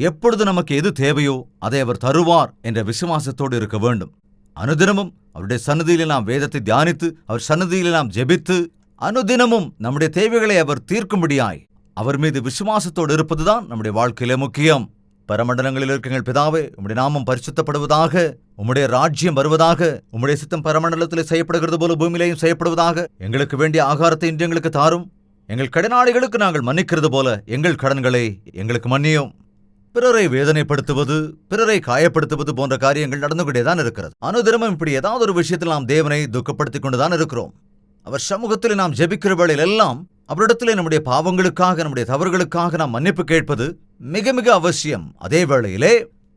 எப்பொழுது நமக்கு எது தேவையோ அதை அவர் தருவார் என்ற விசுவாசத்தோடு இருக்க வேண்டும். அனுதினமும் அவருடைய சன்னதியிலே நாம் வேதத்தை தியானித்து, அவர் சன்னதியிலே நாம் ஜெபித்து, அனுதினமும் நம்முடைய தேவைகளை அவர் தீர்க்கும்படியாய் அவர் மீது விசுவாசத்தோடு இருப்பதுதான் நம்முடைய வாழ்க்கையிலே முக்கியம். பரமண்டலங்களில் இருக்கிற எங்கள் பிதாவே, உம்முடைய நாமம் பரிசுத்தப்படுவதாக, உம்முடைய ராஜ்யம் வருவதாக, உம்முடைய சித்தம் பரமண்டலத்திலே செய்யப்படுகிறது போல பூமியிலேயும் செய்யப்படுவதாக. எங்களுக்கு வேண்டிய ஆகாரத்தை இன்று எங்களுக்கு தாரும். எங்கள் கடனாளிகளுக்கு நாங்கள் மன்னிக்கிறது போல எங்கள் கடன்களை எங்களுக்கு மன்னியும். பிறரை வேதனைப்படுத்துவது, பிறரை காயப்படுத்துவது போன்ற காரியங்கள் நடந்து கொண்டேதான் இருக்கிறது. அனுதினமும் இப்படி ஏதாவது ஒரு விஷயத்தில் நாம் தேவனை துக்கப்படுத்திக் கொண்டுதான் இருக்கிறோம். அவர் சமூகத்திலே நாம் ஜெபிக்கிற வேளையில் எல்லாம் அவரிடத்திலே நம்முடைய பாவங்களுக்காக, நம்முடைய தவறுகளுக்காக நாம் மன்னிப்பு கேட்பது மிக மிக அவசியம். அதே வேளையிலே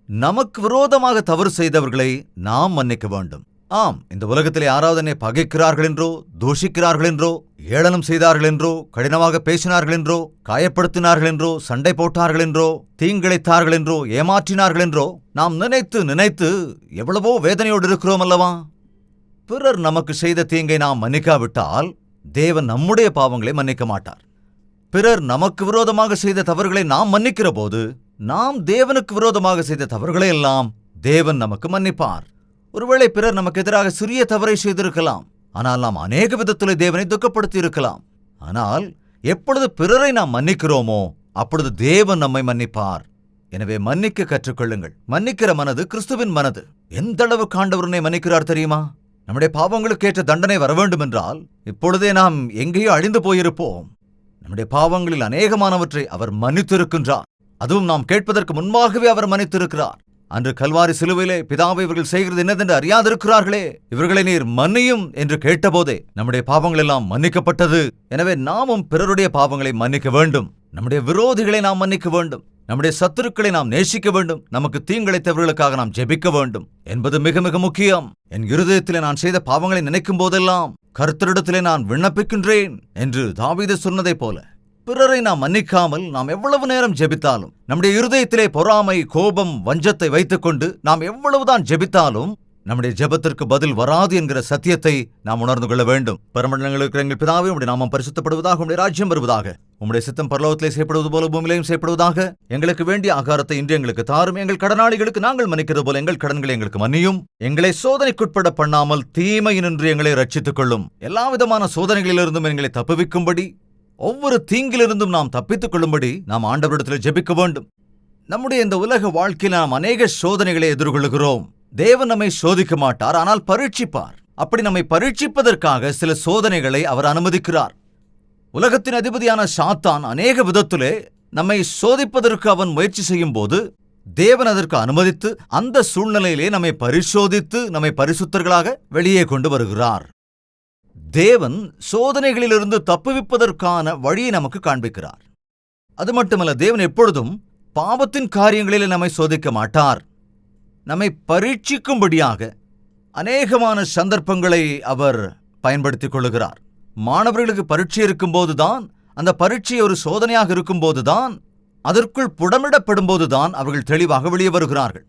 நமக்கு விரோதமாக தவறு செய்தவர்களை நாம் மன்னிக்க வேண்டும். ஆம், இந்த உலகத்திலே யாராவது என்னை பகைக்கிறார்கள் என்றோ, தூஷிக்கிறார்கள் என்றோ, ஏளனம் செய்தார்கள் என்றோ, கடினமாக பேசினார்கள் என்றோ, காயப்படுத்தினார்கள் என்றோ, சண்டை போட்டார்கள் என்றோ, தீங்கிழைத்தார்கள் என்றோ, ஏமாற்றினார்கள் என்றோ நாம் நினைத்து நினைத்து எவ்வளவோ வேதனையோடு இருக்கிறோம் அல்லவா? பிறர் நமக்கு செய்த தீங்கை நாம் மன்னிக்காவிட்டால் தேவன் நம்முடைய பாவங்களை மன்னிக்க மாட்டார். பிறர் நமக்கு விரோதமாக செய்த தவறுகளை நாம் மன்னிக்கிற போது நாம் தேவனுக்கு விரோதமாக செய்த தவறுகளை எல்லாம் தேவன் நமக்கு மன்னிப்பார். ஒருவேளை பிறர் நமக்கு எதிராக சிறிய தவறை செய்திருக்கலாம், ஆனால் நாம் அநேக விதத்திலே தேவனை துக்கப்படுத்தி இருக்கலாம். ஆனால் எப்பொழுது பிறரை நாம் மன்னிக்கிறோமோ அப்பொழுது தேவன் நம்மை மன்னிப்பார். எனவே மன்னிக்க கற்றுக்கொள்ளுங்கள். மன்னிக்கிற மனது கிறிஸ்துவின் மனது. எந்த அளவுக்கு ஆண்டவரை மன்னிக்கிறார் தெரியுமா? நம்முடைய பாவங்களுக்கேற்ற தண்டனை வர வேண்டும் என்றால் இப்பொழுதே நாம் எங்கேயோ அழிந்து போயிருப்போம். நம்முடைய பாவங்களில் அநேகமானவற்றை அவர் மன்னித்திருக்கின்றார். அதுவும் நாம் கேட்பதற்கு முன்பாகவே அவர் மன்னித்திருக்கிறார். அன்று கல்வாரி சிலுவையிலே, பிதாவை இவர்கள் செய்கிறது என்னதென்று அறியாதிருக்கிறார்களே, இவர்களை நீர் மன்னியும் என்று கேட்டபோதே நம்முடைய பாவங்கள் எல்லாம் மன்னிக்கப்பட்டது. எனவே நாமும் பிறருடைய பாவங்களை மன்னிக்க வேண்டும். நம்முடைய விரோதிகளை நாம் மன்னிக்க வேண்டும். நம்முடைய சத்துருக்களை நாம் நேசிக்க வேண்டும். நமக்கு தீங்கிழைத்தவர்களுக்காக நாம் ஜெபிக்க வேண்டும் என்பது மிக மிக முக்கியம். என் இருதயத்திலே நான் செய்த பாவங்களை நினைக்கும் போதெல்லாம் கர்த்தரிடத்திலே நான் விண்ணப்பிக்கின்றேன் என்று தாவீது சொன்னதைப் போல பிறரை நாம் மன்னிக்காமல் நாம் எவ்வளவு நேரம் ஜெபித்தாலும், நம்முடைய இருதயத்திலே பொறாமை, கோபம், வஞ்சத்தை வைத்துக்கொண்டு நாம் எவ்வளவுதான் ஜெபித்தாலும் நம்முடைய ஜெபத்திற்கு பதில் வராது என்கிற சத்தியத்தை நாம் உணர்ந்து கொள்ள வேண்டும். பரமண்டலங்களுக்கு எங்கள் பிதாவே, உம்முடைய நாமம் பரிசுத்தப்படுவதாக, உம்முடைய ராஜ்யம் வருவதாக, உம்முடைய சித்தம் பரலோகத்திலே செய்யப்படுவது போல பூமியிலேயும் செய்யப்படுவதாக. எங்களுக்கு வேண்டிய ஆகாரத்தை இன்று எங்களுக்கு தாரும். எங்கள் கடனாளிகளுக்கு நாங்கள் மன்னிக்கிறது போல எங்கள் கடன்களை எங்களுக்கு மன்னியும். எங்களை சோதனைக்குட்பட பண்ணாமல் தீமையினின்று எங்களை ரட்சித்துக் கொள்ளும். எல்லாவிதமான சோதனைகளிலிருந்தும் எங்களை தப்புவிக்கும்படி, ஒவ்வொரு தீங்கிலிருந்தும் நாம் தப்பித்துக் கொள்ளும்படி நாம் ஆண்டவரிடத்தில் ஜெபிக்க வேண்டும். நம்முடைய இந்த உலக வாழ்க்கையில் நாம் அநேக சோதனைகளை எதிர்கொள்கிறோம். தேவன் நம்மை சோதிக்க மாட்டார், ஆனால் பரீட்சிப்பார். அப்படி நம்மை பரீட்சிப்பதற்காக சில சோதனைகளை அவர் அனுமதிக்கிறார். உலகத்தின் அதிபதியான சாத்தான் அநேக விதத்திலே நம்மை சோதிப்பதற்கு அவன் முயற்சி செய்யும் போது தேவன் அதற்கு அனுமதித்து அந்த சூழ்நிலையிலே நம்மை பரிசோதித்து நம்மை பரிசுத்தர்களாக வெளியே கொண்டு வருகிறார். தேவன் சோதனைகளிலிருந்து தப்புவிப்பதற்கான வழியை நமக்கு காண்பிக்கிறார். அது மட்டுமல்ல, தேவன் எப்பொழுதும் பாவத்தின் காரியங்களிலே நம்மை சோதிக்க மாட்டார். நம்மை பரீட்சிக்கும்படியாக அநேகமான சந்தர்ப்பங்களை அவர் பயன்படுத்திக் கொள்ளுகிறார். மாணவர்களுக்கு பரீட்சை இருக்கும்போதுதான், அந்த பரீட்சை ஒரு சோதனையாக இருக்கும்போதுதான், அதற்குள் புடமிடப்படும்போதுதான் அவர்கள் தெளிவாக வெளியே வருகிறார்கள்.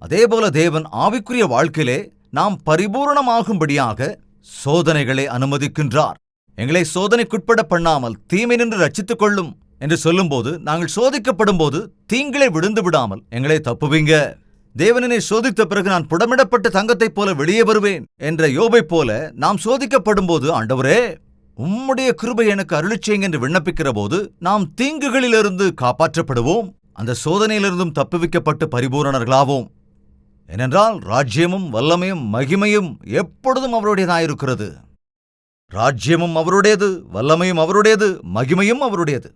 அதேபோல தேவன் ஆவிக்குரிய வாழ்க்கையிலே நாம் பரிபூரணமாகும்படியாக சோதனைகளை அனுமதிக்கின்றார். எங்களை சோதனைக்குட்பட பண்ணாமல் தீமை நின்று ரட்சித்துக் கொள்ளும் என்று சொல்லும்போது, நாங்கள் சோதிக்கப்படும் போது தீங்கிலே விழுந்து விடாமல் எங்களை தப்புவீங்க. தேவனை சோதித்த பிறகு நான் புடமிடப்பட்ட தங்கத்தைப் போல வெளியே வருவேன் என்ற யோபைப் போல நாம் சோதிக்கப்படும் போது, ஆண்டவரே உம்முடைய கிருபை எனக்கு அருளிச் செய்யுங்க என்று விண்ணப்பிக்கிற போது நாம் தீங்குகளிலிருந்து காப்பாற்றப்படுவோம். அந்த சோதனையிலிருந்தும் தப்புவிக்கப்பட்டு பரிபூரணர்களாவோம். ஏனென்றால் ராஜ்யமும் வல்லமையும் மகிமையும் எப்பொழுதும் அவருடையதாயிருக்கிறது. ராஜ்யமும் அவருடையது, வல்லமையும் அவருடையது, மகிமையும் அவருடையது.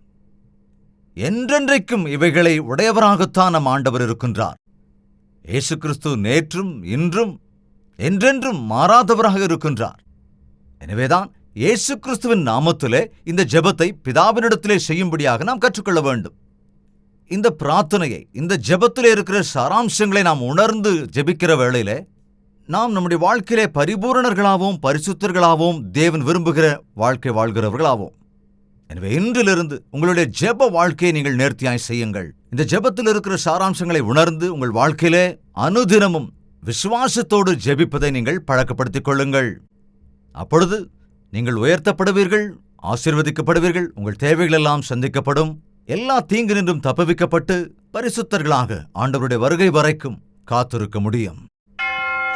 என்றென்றைக்கும் இவைகளை உடையவராகத்தான் நம் ஆண்டவர் இருக்கின்றார். இயேசு கிறிஸ்து நேற்றும் இன்றும் என்றென்றும் மாறாதவராக இருக்கின்றார். எனவேதான் இயேசு கிறிஸ்துவின் நாமத்திலே இந்த ஜெபத்தை பிதாவினிடத்திலே செய்யும்படியாக நாம் கற்றுக்கொள்ள வேண்டும். இந்த பிரார்த்தனையை, இந்த ஜெபத்திலே இருக்கிற சாராம்சங்களை நாம் உணர்ந்து ஜெபிக்கிற வேளையிலே நாம் நம்முடைய வாழ்க்கையிலே பரிபூரணர்களாகவும் பரிசுத்தர்களாகவும் தேவன் விரும்புகிற வாழ்க்கை வாழ்கிறவர்களாகவும். எனவே இன்றிலிருந்து உங்களுடைய ஜெப வாழ்க்கையை நீங்கள் நேர்த்தியாய் செய்யுங்கள். இந்த ஜெபத்தில் இருக்கிற சாராம்சங்களை உணர்ந்து உங்கள் வாழ்க்கையிலே அனுதினமும் விசுவாசத்தோடு ஜெபிப்பதை நீங்கள் பழக்கப்படுத்திக் கொள்ளுங்கள். அப்பொழுது நீங்கள் உயர்த்தப்படுவீர்கள், ஆசீர்வதிக்கப்படுவீர்கள், உங்கள் தேவைகள் எல்லாம் சந்திக்கப்படும், எல்லா தீங்கு நின்றும் தப்புவிக்கப்பட்டு பரிசுத்தர்களாக ஆண்டவருடைய வருகை வரைக்கும் காத்திருக்க முடியும்.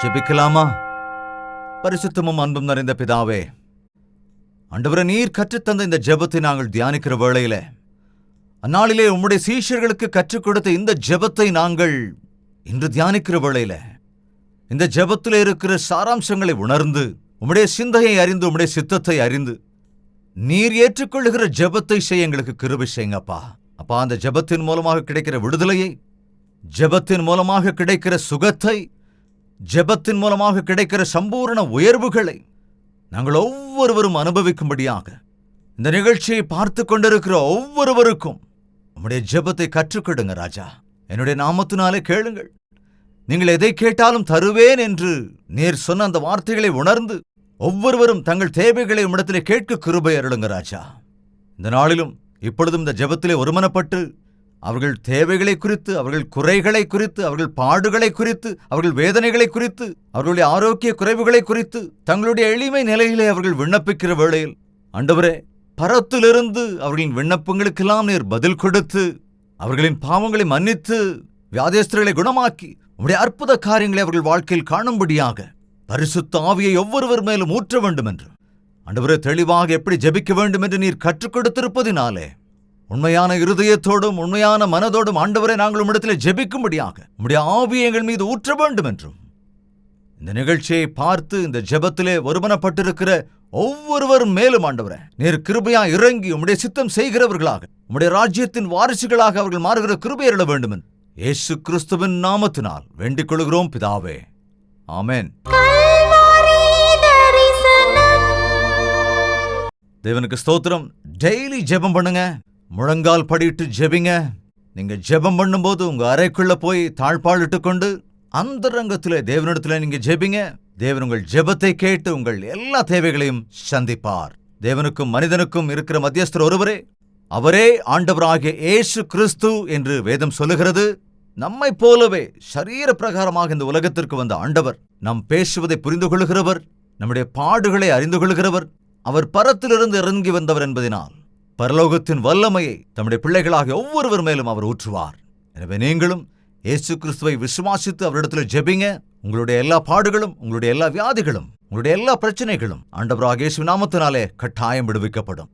ஜெபிக்கலாமா? பரிசுத்தமும் அன்பும் நிறைந்த பிதாவே, ஆண்டவரே, நீர் கற்றுத்தந்த இந்த ஜெபத்தை நாங்கள் தியானிக்கிற வேளையில அந்நாளிலே உம்முடைய சீஷர்களுக்கு கற்றுக் கொடுத்த இந்த ஜெபத்தை நாங்கள் இன்று தியானிக்கிற வேளையில இந்த ஜெபத்திலே இருக்கிற சாராம்சங்களை உணர்ந்து உம்முடைய சிந்தையை அறிந்து உம்முடைய சித்தத்தை அறிந்து நீர் ஏற்றுக்கொள்ளுகிற ஜெபத்தை செய்ய எங்களுக்கு கிருபை செய்யுங்கப்பா. அப்பா, அந்த ஜெபத்தின் மூலமாக கிடைக்கிற விடுதலையை, ஜெபத்தின் மூலமாக கிடைக்கிற சுகத்தை, ஜெபத்தின் மூலமாக கிடைக்கிற சம்பூர்ண உயர்வுகளை நாங்கள் ஒவ்வொருவரும் அனுபவிக்கும்படியாக இந்த நிகழ்ச்சியை பார்த்து கொண்டிருக்கிற ஒவ்வொருவருக்கும் உம்முடைய ஜெபத்தை கற்றுக்கொடுங்க ராஜா. என்னுடைய நாமத்தினாலே கேளுங்கள். நீங்கள் எதை கேட்டாலும் தருவேன் என்று நீர் சொன்ன அந்த வார்த்தைகளை உணர்ந்து ஒவ்வொருவரும் தங்கள் தேவைகளை உம்மிடத்திலே கேட்க கிருபை அருளுங்க ராஜா. இந்த நாளிலும் இப்பொழுதும் இந்த ஜெபத்திலே ஒருமனப்பட்டு அவர்கள் தேவைகளை குறித்து, அவர்கள் குறைகளை குறித்து, அவர்கள் பாடுகளை குறித்து, அவர்கள் வேதனைகளை குறித்து, அவர்களுடைய ஆரோக்கிய குறைவுகளை குறித்து தங்களுடைய எளிமை நிலையிலே அவர்கள் விண்ணப்பிக்கிற வேளையில் ஆண்டவரே, பரத்திலிருந்து அவர்களின் விண்ணப்பங்களுக்கெல்லாம் நீர் பதில் கொடுத்து அவர்களின் பாவங்களை மன்னித்து வியாதியஸ்தர்களை குணமாக்கி உம்முடைய அற்புத காரியங்களை அவர்கள் வாழ்க்கையில் காணும்படியாக பரிசுத்த ஆவியை ஒவ்வொருவர் மேலும் ஊற்ற வேண்டும் என்று ஆண்டவரே, தெளிவாக எப்படி ஜெபிக்க வேண்டும் என்று நீர் கற்றுக் கொடுத்திருப்பதினாலே உண்மையான இருதயத்தோடும் உண்மையான மனதோடும் ஆண்டவரை நாங்கள் உம்மிடத்தில் ஜெபிக்கும்படியாக உம்முடைய ஆவியை எங்கள் மீது ஊற்ற வேண்டும் என்றும் இந்த நிகழ்ச்சியை பார்த்து இந்த ஜெபத்திலே ஒருமனப்பட்டிருக்கிற ஒவ்வொருவரும் மேலும் ஆண்டவரே, நீர் கிருபையா இறங்கி உம்முடைய சித்தம் செய்கிறவர்களாக உம்முடைய ராஜ்யத்தின் வாரிசுகளாக அவர்கள் மாறுகிற கிருபை அருள வேண்டும் என்று இயேசு கிறிஸ்துவின் நாமத்தினால் வேண்டிக் கொள்கிறோம் பிதாவே. ஆமென். தேவனுக்கு ஸ்தோத்திரம். டெய்லி ஜெபம் பண்ணுங்க. முழங்கால் படிட்டு ஜெபிங்க. நீங்க ஜெபம் பண்ணும்போது உங்க அறைக்குள்ள போய் தாழ்பாளிட்டு கொண்டு அந்தரங்கத்திலே தேவனிடத்திலே நீங்க ஜெபிங்க. தேவன் உங்கள் ஜெபத்தை கேட்டு உங்கள் எல்லா தேவைகளையும் சந்திப்பார். தேவனுக்கும் மனிதனுக்கும் இருக்கிற மத்தியஸ்தர் ஒருவரே, அவரே ஆண்டவராகிய இயேசு கிறிஸ்து என்று வேதம் சொல்லுகிறது. நம்மை போலவே சரீர பிரகாரமாக இந்த உலகத்திற்கு வந்த ஆண்டவர், நாம் பேசுவதை புரிந்து கொள்கிறவர், நம்முடைய பாடுகளை அறிந்து கொள்கிறவர், அவர் பரத்திலிருந்து இறங்கி வந்தவர் என்பதனால் பரலோகத்தின் வல்லமையை தம்முடைய பிள்ளைகளாக ஒவ்வொருவர் மேலும் அவர் ஊற்றுவார். எனவே நீங்களும் இயேசு கிறிஸ்துவை விசுவாசித்து அவரிடத்தில் ஜெபிங்க. உங்களுடைய எல்லா பாடுகளும், உங்களுடைய எல்லா வியாதிகளும், உங்களுடைய எல்லா பிரச்சனைகளும் ஆண்டவராகிய இயேசு நாமத்தினாலே கட்டாயம் விடுவிக்கப்படும்.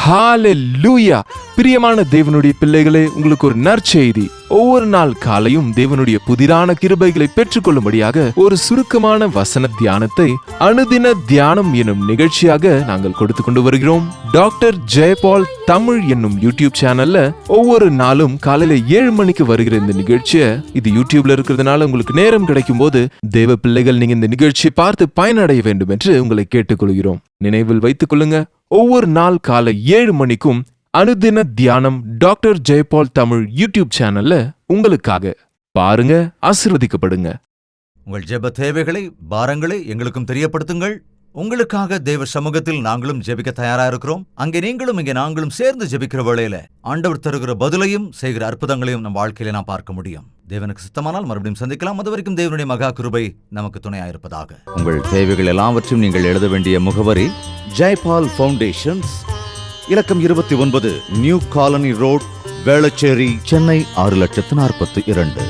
ஹalleluya! பிரியமான தேவனுடைய பிள்ளைகளே, உங்களுக்கு ஒரு நற்செய்தி. ஒவ்வொரு நாள் காலையும் தேவனுடைய புதிரான கிருபைகளை பெற்றுக்கொள்ளும்படியாக ஒரு சுருக்கமான வசன தியானத்தை அனுதின தியானம் என்னும் நிகழ்ச்சியாக நாங்கள் கொடுத்து கொண்டு வருகிறோம். டாக்டர் ஜெயபால் தமிழ் என்னும் யூடியூப் சேனல்ல ஒவ்வொரு நாளும் காலையில 7 மணிக்கு வருகிற இந்த நிகழ்ச்சியை, இது யூடியூப்ல இருக்கிறதுனால உங்களுக்கு நேரம் கிடைக்கும் போது தேவ பிள்ளைகள் நீங்க இந்த நிகழ்ச்சியை பார்த்து பயனடைய வேண்டும் என்று உங்களை கேட்டுக்கொள்கிறோம். நினைவில் வைத்துக் கொள்ளுங்க, ஒவ்வொரு நாள் காலை 7 மணிக்கும் அனுதின தியானம் டாக்டர் ஜெயபால் தமிழ் யூடியூப் சேனல்ல உங்களுக்காக பாருங்க, ஆசீர்வதிக்கப்படுங்க. உங்கள் ஜெப தேவைகளை, பாரங்களை எங்களுக்கும் தெரியப்படுத்துங்கள். உங்களுக்காக தேவ சமூகத்தில் நாங்களும் ஜெபிக்க தயாரா இருக்கிறோம். அங்கே நீங்களும் இங்கே நாங்களும் சேர்ந்து ஜெபிக்கிற வேளையில ஆண்டவர் தருகிற பதிலையும் செய்கிற அற்புதங்களையும் நம் வாழ்க்கையில நாம் பார்க்க முடியும். தேவனுக்கு சித்தமானால் மறுபடியும் சந்திக்கலாம். அது வரைக்கும் தேவனுடைய மகா கிருபை நமக்கு துணையாயிருப்பதாக. உங்கள் தேவைகள் எல்லாவற்றையும் நீங்கள் எழுத வேண்டிய முகவரி ஜெயபால் ஃபவுண்டேஷன்ஸ், இலக்கம் 29, new colony road, Velachery, Chennai 6,42,00,000.